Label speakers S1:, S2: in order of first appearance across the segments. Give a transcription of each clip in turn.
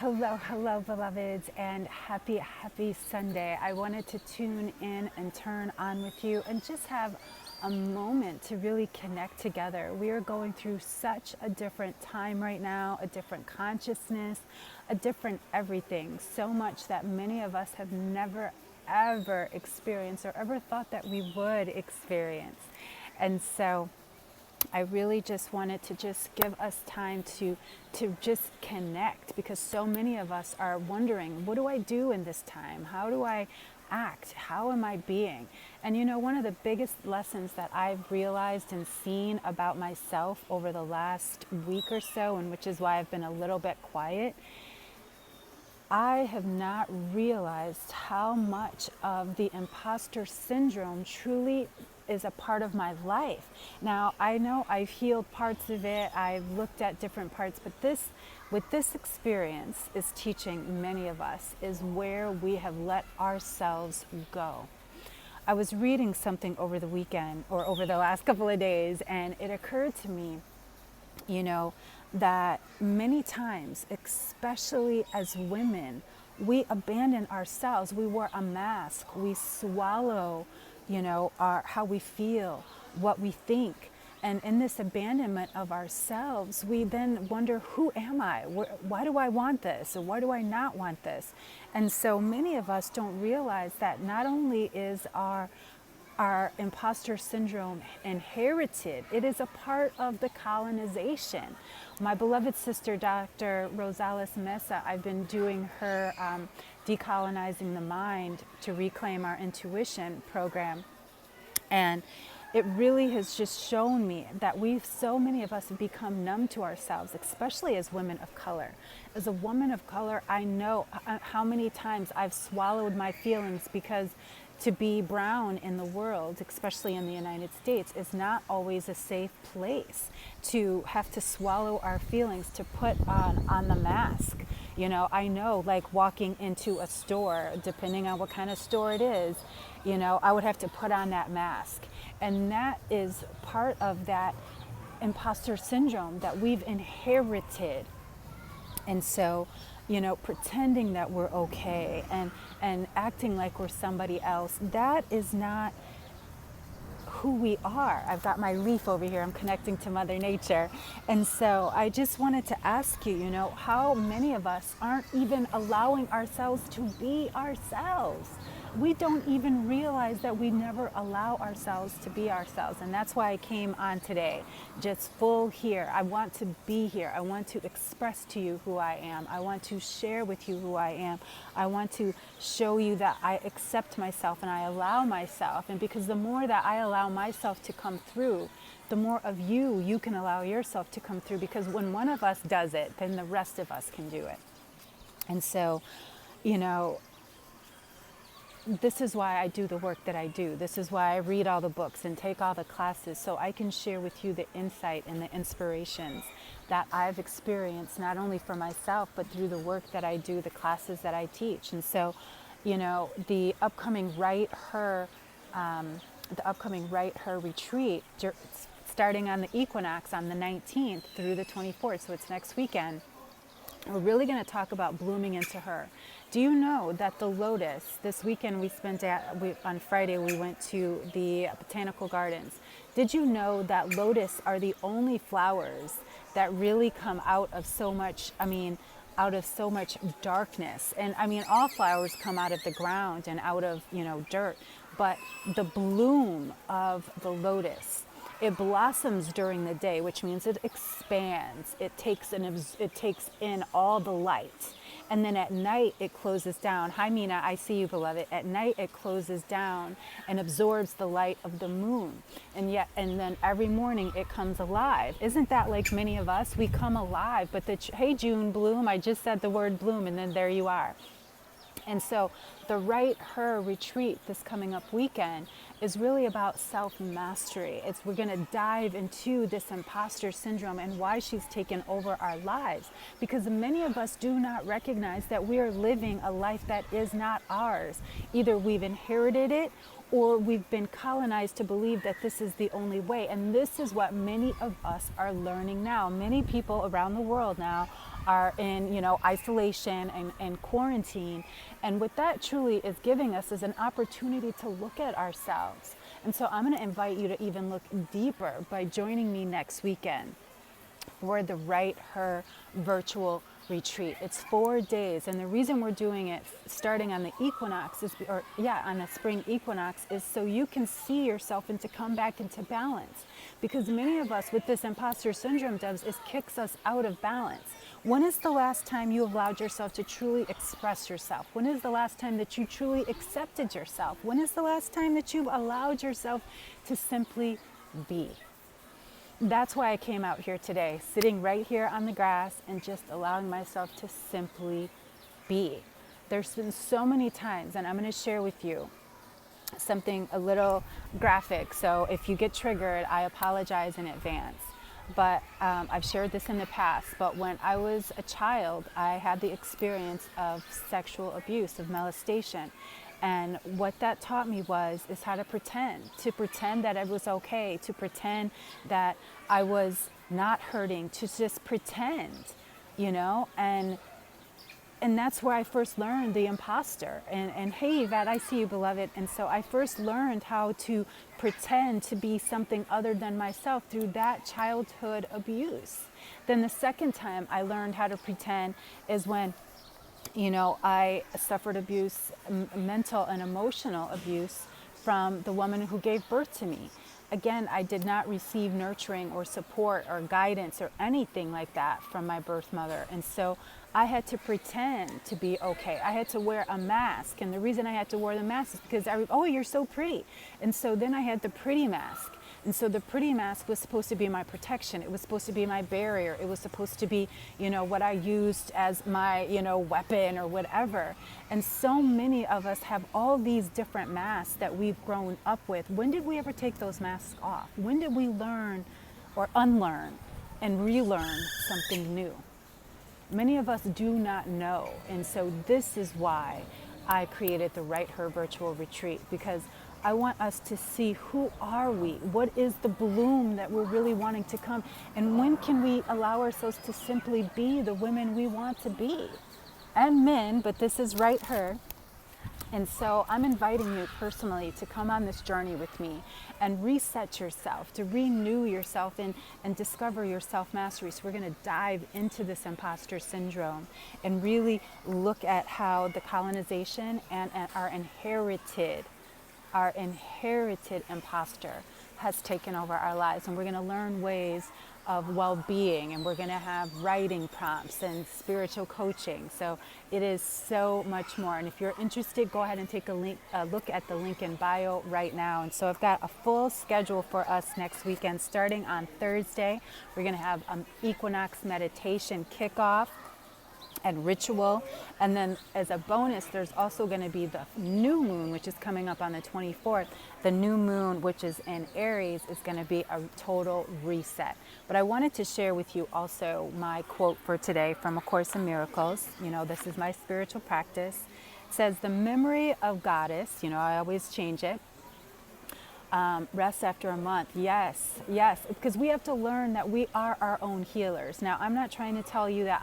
S1: Hello, hello, beloveds, and happy Sunday. I wanted to tune in and turn on with you and just have a moment to really connect together. We are going through such a different time right now, a different consciousness, a different everything. So much that many of us have never ever experienced or ever thought that we would experience. And so I really just wanted to just give us time to just connect, because so many of us are wondering, what do I do in this time? How do I act? How am I being? And you know, one of the biggest lessons that I've realized and seen about myself over the last week or so, and which is why I've been a little bit quiet, I have not realized how much of the imposter syndrome truly is a part of my life. Now, I know I've healed parts of it, I've looked at different parts, but with this experience is teaching many of us is where we have let ourselves go. I was reading something over the weekend or over the last couple of days, and it occurred to me, you know, that many times, especially as women, we abandon ourselves. We wear a mask. We swallow, how we feel, what we think. And in this abandonment of ourselves, we then wonder, who am I? Why do I want this? Or why do I not want this? And so many of us don't realize that not only is our imposter syndrome inherited, it is a part of the colonization. My beloved sister, Dr. Rosales Mesa, I've been doing her Decolonizing the Mind to Reclaim Our Intuition program. And it really has just shown me that so many of us have become numb to ourselves, especially as women of color. As a woman of color, I know how many times I've swallowed my feelings, because to be brown in the world, especially in the United States, is not always a safe place. To have to swallow our feelings, to put on the mask. I know, like walking into a store, depending on what kind of store it is, I would have to put on that mask. And that is part of that imposter syndrome that we've inherited. And so, pretending that we're okay and acting like we're somebody else, that is not who we are. I've got my leaf over here. I'm connecting to Mother Nature. And so I just wanted to ask you, how many of us aren't even allowing ourselves to be ourselves? We don't even realize that we never allow ourselves to be ourselves. And that's why I came on today, just full here. I want to be here. I want to express to you who I am. I want to share with you who I am. I want to show you that I accept myself and I allow myself. And because the more that I allow myself to come through, the more of you can allow yourself to come through. Because when one of us does it, then the rest of us can do it. And so, this is why I do the work that I do. This is why I read all the books and take all the classes, so I can share with you the insight and the inspirations that I've experienced, not only for myself, but through the work that I do, the classes that I teach. And so, the upcoming Write Her retreat, starting on the equinox on the 19th through the 24th, so it's next weekend. We're really going to talk about blooming into her. Do you know that the lotus, this weekend on Friday we went to the botanical gardens. Did you know that lotus are the only flowers that really come out of so much darkness? And all flowers come out of the ground and out of, dirt, but the bloom of the lotus, it blossoms during the day, which means it expands. It takes in all the light. And then at night, it closes down. Hi, Mina, I see you, beloved. At night, it closes down and absorbs the light of the moon. And then every morning, it comes alive. Isn't that like many of us? We come alive, but hey, June, bloom. I just said the word bloom, and then there you are. And so the Write Her retreat this coming up weekend is really about self-mastery. We're going to dive into this imposter syndrome and why she's taken over our lives. Because many of us do not recognize that we are living a life that is not ours. Either we've inherited it, or we've been colonized to believe that this is the only way. And this is what many of us are learning now. Many people around the world now are in, isolation and quarantine. And what that truly is giving us is an opportunity to look at ourselves. And so I'm going to invite you to even look deeper by joining me next weekend for the Right Her virtual retreat. It's 4 days, and the reason we're doing it starting on the equinox on the spring equinox is so you can see yourself and to come back into balance. Because many of us with this imposter syndrome does is kicks us out of balance. When is the last time you allowed yourself to truly express yourself? When is the last time that you truly accepted yourself? When is the last time that you've allowed yourself to simply be? That's why I came out here today, sitting right here on the grass and just allowing myself to simply be. There's been so many times, and I'm going to share with you something a little graphic. So if you get triggered, I apologize in advance. But I've shared this in the past, but when I was a child, I had the experience of sexual abuse, of molestation. And what that taught me is how to pretend that it was okay, to pretend that I was not hurting, to just pretend, and that's where I first learned the imposter. And hey, Yvette, I see you, beloved. And so I first learned how to pretend to be something other than myself through that childhood abuse. Then the second time I learned how to pretend is when I suffered abuse, mental and emotional abuse from the woman who gave birth to me. Again, I did not receive nurturing or support or guidance or anything like that from my birth mother. And so I had to pretend to be okay. I had to wear a mask. And the reason I had to wear the mask is because you're so pretty. And so then I had the pretty mask. And so the pretty mask was supposed to be my protection. It was supposed to be my barrier. It was supposed to be, what I used as my, weapon or whatever. And so many of us have all these different masks that we've grown up with. When did we ever take those masks off? When did we learn or unlearn and relearn something new? Many of us do not know. And so this is why I created the Right Her virtual retreat, because I want us to see, who are we? What is the bloom that we're really wanting to come? And when can we allow ourselves to simply be the women we want to be? And men, but this is Right Her. And so I'm inviting you personally to come on this journey with me and reset yourself, to renew yourself and discover your self-mastery. So we're going to dive into this imposter syndrome and really look at how the colonization and our inherited imposter has taken over our lives. And we're going to learn ways of well-being, and we're going to have writing prompts and spiritual coaching. So it is so much more. And if you're interested, go ahead and take a look at the link in bio right now. And so I've got a full schedule for us next weekend. Starting on Thursday, we're going to have an equinox meditation kickoff and ritual. And then as a bonus, there's also going to be the new moon, which is coming up on the 24th. The new moon, which is in Aries, is going to be a total reset. But I wanted to share with you also my quote for today from A Course in Miracles. This is my spiritual practice. It says, the memory of goddess, I always change it, rest after a month. Yes, because we have to learn that we are our own healers. Now, I'm not trying to tell you that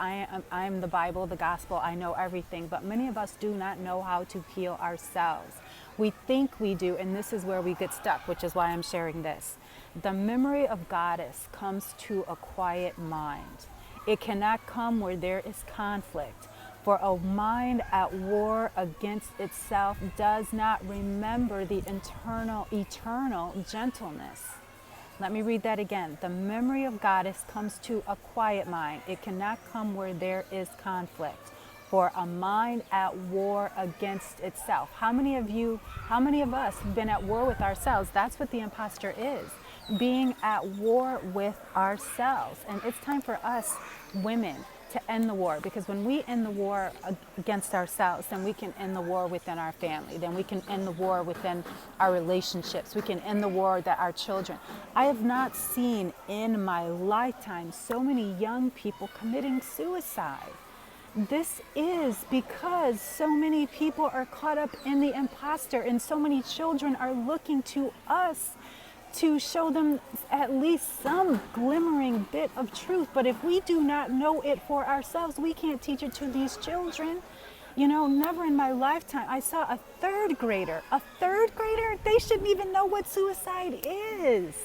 S1: I'm the Bible, the gospel, I know everything, but many of us do not know how to heal ourselves. We think we do, and this is where we get stuck, which is why I'm sharing this. The memory of goddess comes to a quiet mind. It cannot come where there is conflict. For a mind at war against itself does not remember the eternal gentleness. Let me read that again. The memory of goddess comes to a quiet mind. It cannot come where there is conflict. For a mind at war against itself. How many of us have been at war with ourselves? That's what the imposter is. Being at war with ourselves. And it's time for us women to end the war, because when we end the war against ourselves, then we can end the war within our family, then we can end the war within our relationships, we can end the war that our children. I have not seen in my lifetime so many young people committing suicide. This is because so many people are caught up in the imposter, and so many children are looking to us to show them at least some glimmering bit of truth. But if we do not know it for ourselves, we can't teach it to these children. You know, never in my lifetime. I saw a third grader. A third grader? They shouldn't even know what suicide is.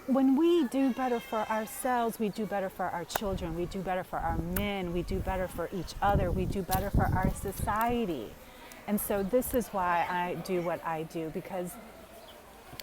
S1: When we do better for ourselves, we do better for our children, we do better for our men, we do better for each other, we do better for our society. And so this is why I do what I do, because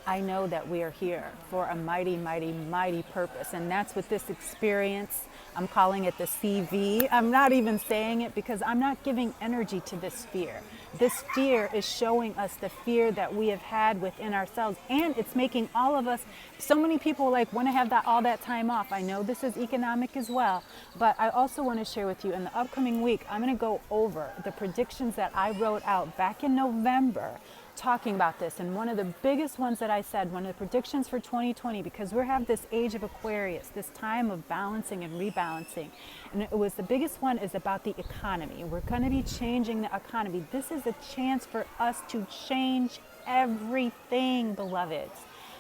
S1: I know that we are here for a mighty, mighty, mighty purpose. And that's what this experience, I'm calling it the CV. I'm not even saying it because I'm not giving energy to this fear. This fear is showing us the fear that we have had within ourselves. And it's making all of us, so many people like want to have all that time off. I know this is economic as well, but I also want to share with you in the upcoming week, I'm going to go over the predictions that I wrote out back in November, talking about this. And one of the biggest ones that I said, one of the predictions for 2020, because we have this age of Aquarius, this time of balancing and rebalancing, and it was the biggest one is about the economy. We're going to be changing the economy. This is a chance for us to change everything, beloveds.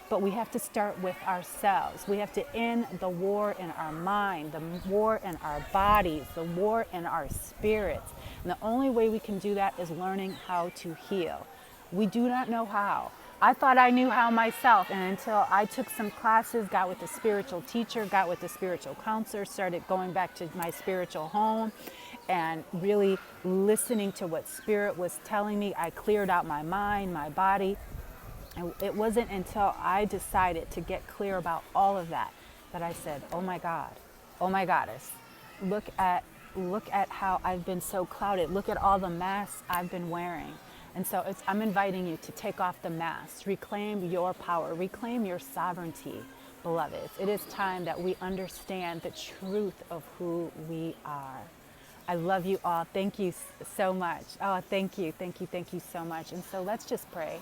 S1: But we have to start with ourselves. We have to end the war in our mind, the war in our bodies, the war in our spirits. And the only way we can do that is learning how to heal. We do not know how. I thought I knew how myself, and until I took some classes, got with a spiritual teacher, got with a spiritual counselor, started going back to my spiritual home and really listening to what spirit was telling me, I cleared out my mind, my body. And it wasn't until I decided to get clear about all of that that I said, oh my God, oh my goddess, look at how I've been so clouded. Look at all the masks I've been wearing. And so I'm inviting you to take off the masks, reclaim your power, reclaim your sovereignty, beloveds. It is time that we understand the truth of who we are. I love you all. Thank you so much. Oh, thank you so much. And so let's just pray.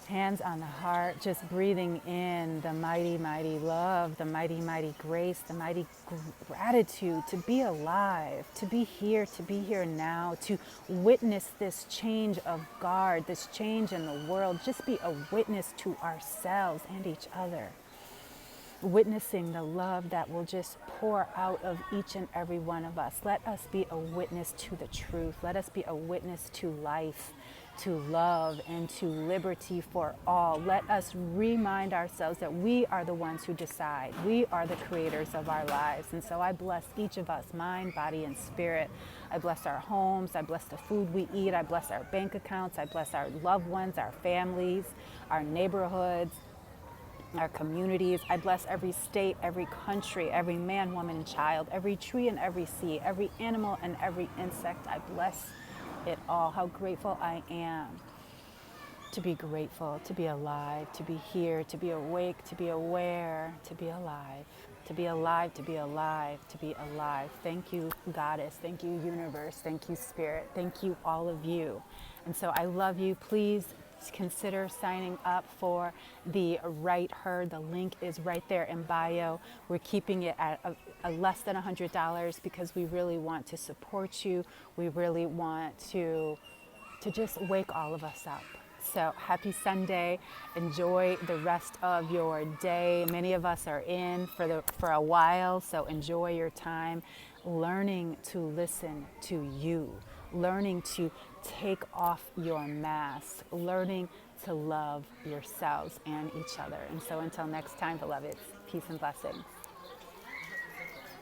S1: Hands on the heart, just breathing in the mighty, mighty love, the mighty, mighty grace, the mighty gratitude to be alive, to be here now, to witness this change of guard, this change in the world, just be a witness to ourselves and each other. Witnessing the love that will just pour out of each and every one of us. Let us be a witness to the truth. Let us be a witness to life, to love, and to liberty for all. Let us remind ourselves that we are the ones who decide. We are the creators of our lives. And so I bless each of us, mind, body, and spirit. I bless our homes. I bless the food we eat. I bless our bank accounts. I bless our loved ones, our families, our neighborhoods, our communities. I bless every state, every country, every man, woman, and child, every tree and every sea, every animal and every insect. I bless it all. How grateful I am to be grateful, to be alive, to be here, to be awake, to be aware, to be alive, to be alive, to be alive, to be alive. Thank you, Goddess. Thank you, Universe. Thank you, Spirit. Thank you, all of you. And so I love you. Please consider signing up for the Right Her. The link is right there in bio. We're keeping it at a less than $100 because we really want to support you. We really want to just wake all of us up. So happy Sunday. Enjoy the rest of your day. Many of us are in for a while, so enjoy your time learning to listen to you, learning to take off your mask, learning to love yourselves and each other. And so until next time, beloveds, peace and blessings.